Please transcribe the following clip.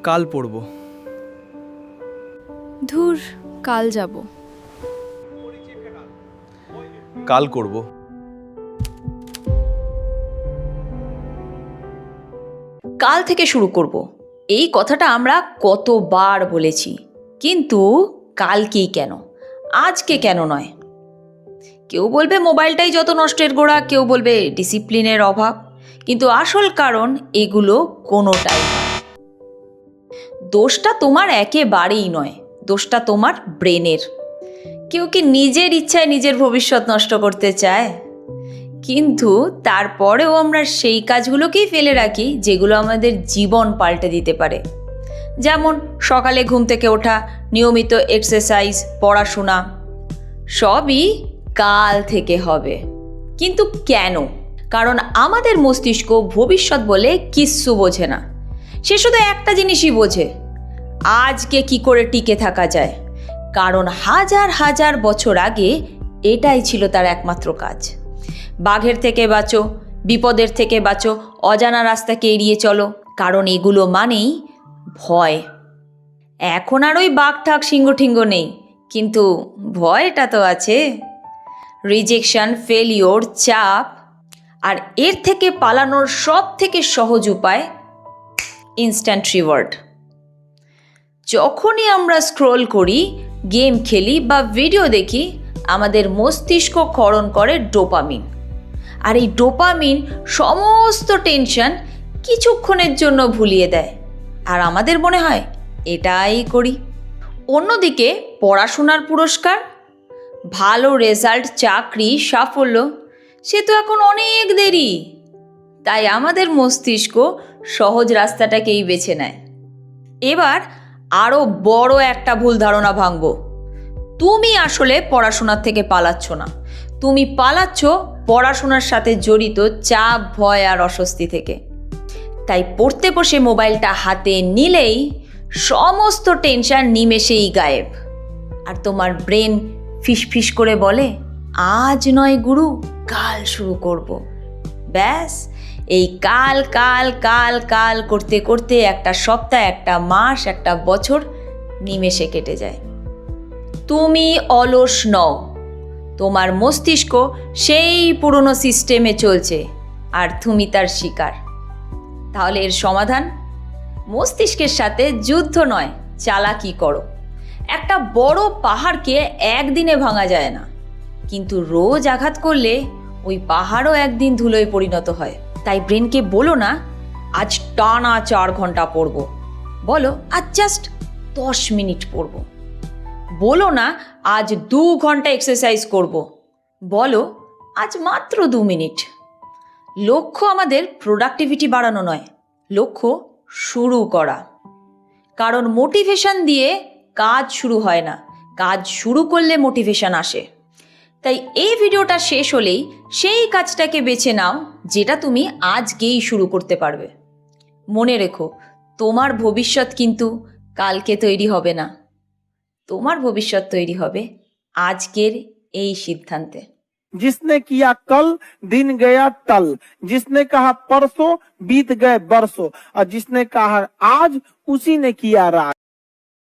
কাল পড়ব। ধুর, কাল যাব। কাল করব। কাল থেকে শুরু করব, এই কথাটা আমরা কতবার বলেছি, কিন্তু কালকেই কেন, আজকে কেন নয়? কেউ বলবে মোবাইলটাই যত নষ্টের গোড়া, কেউ বলবে ডিসিপ্লিনের অভাব, কিন্তু আসল কারণ এগুলো কোনোটাই নয়। দোষটা তোমার একেবারেই নয়, দোষটা তোমার ব্রেনের। কেউ কি নিজের ইচ্ছায় নিজের ভবিষ্যৎ নষ্ট করতে চায়? কিন্তু তারপরেও আমরা সেই কাজগুলোকেই ফেলে রাখি যেগুলো আমাদের জীবন পাল্টে দিতে পারে। যেমন সকালে ঘুম থেকে ওঠা, নিয়মিত এক্সারসাইজ, পড়াশোনা, সবই কাল থেকে হবে। কিন্তু কেন? কারণ আমাদের মস্তিষ্ক ভবিষ্যৎ বলে কিচ্ছু বোঝে না। সে শুধু একটা জিনিসই বোঝে, আজকে কি করে টিকে থাকা যায়। কারণ হাজার হাজার বছর আগে এটাই ছিল তার একমাত্র কাজ। বাঘের থেকে বাঁচো, বিপদের থেকে বাঁচো, অজানা রাস্তাকে এড়িয়ে চলো, কারণ এগুলো মানেই ভয়। এখন আর ওই বাঘ ঠাক সিংহ ঠিঙ্গ নেই, কিন্তু ভয়টা তো আছে। রিজেকশন, ফেলিওর, চাপ, আর এর থেকে পালানোর সব থেকে সহজ উপায় ইনস্ট্যান্ট রিওয়ার্ড। যখনই আমরা স্ক্রোল করি, গেম খেলি বা ভিডিও দেখি, আমাদের মস্তিষ্ক ক্ষরণ করে ডোপামিন। আর এই ডোপামিন সমস্ত টেনশন কিছুক্ষণের জন্য ভুলিয়ে দেয়, আর আমাদের মনে হয় এটাই করি। অন্যদিকে পড়াশোনার পুরস্কার, ভালো রেজাল্ট, চাকরি, সাফল্য, সে তো এখন অনেক দেরি। তাই আমাদের মস্তিষ্ক সহজ রাস্তাটাকেই বেছে নেয়। এবার আরও বড় একটা ভুল ধারণা ভাঙব। তুমি আসলে পড়াশোনার থেকে পালাচ্ছ না, তুমি পালাচ্ছ পড়াশোনার সাথে জড়িত চাপ, ভয় আর অস্বস্তি থেকে। তাই পড়তে বসে মোবাইলটা হাতে নিলেই সমস্ত টেনশন নিমেষেই গায়েব, আর তোমার ব্রেন ফিসফিস করে বলে, আজ নয় গুরু, কাল শুরু করব। ব্যাস, এই কাল কাল কাল কাল করতে করতে একটা সপ্তাহ, একটা মাস, একটা বছর নিমেষে কেটে যায়। তুমি অলস নও, তোমার মস্তিষ্ক সেই পুরনো সিস্টেমে চলছে, আর তুমি তার শিকার। তাহলে এর সমাধান? মস্তিষ্কের সাথে যুদ্ধ নয়, চালাকি করো। একটা বড় পাহাড়কে একদিনে ভাঙা যায় না, কিন্তু রোজ আঘাত করলে ওই পাহাড়ও একদিন ধুলোয় পরিণত হয়। তাই ব্রেনকে বলো না আজ টানা 4 ঘন্টা পড়ব, বলো আজ জাস্ট 10 মিনিট পড়ব। বলো না আজ 2 ঘন্টা এক্সারসাইজ করব, বলো আজ মাত্র 2 মিনিট। লক্ষ্য আমাদের প্রোডাক্টিভিটি বাড়ানো নয়, লক্ষ্য শুরু করা। কারণ মোটিভেশন দিয়ে কাজ শুরু হয় না, কাজ শুরু করলে মোটিভেশন আসে। তাই এই ভিডিওটা শেষ হলেই সেই কাজটাকে বেছে নাও যেটা তুমি আজকেই শুরু করতে পারবে। মনে রেখো, তোমার ভবিষ্যৎ কিন্তু কালকে তৈরি হবে না, তোমার ভবিষ্যৎ তৈরি হবে আজকের এই সিদ্ধান্তে। जिसने किया कल, दिन गया टल। जिसने कहा परसों, बीत गए बरसों। और जिसने कहा आज, उसी ने किया राज।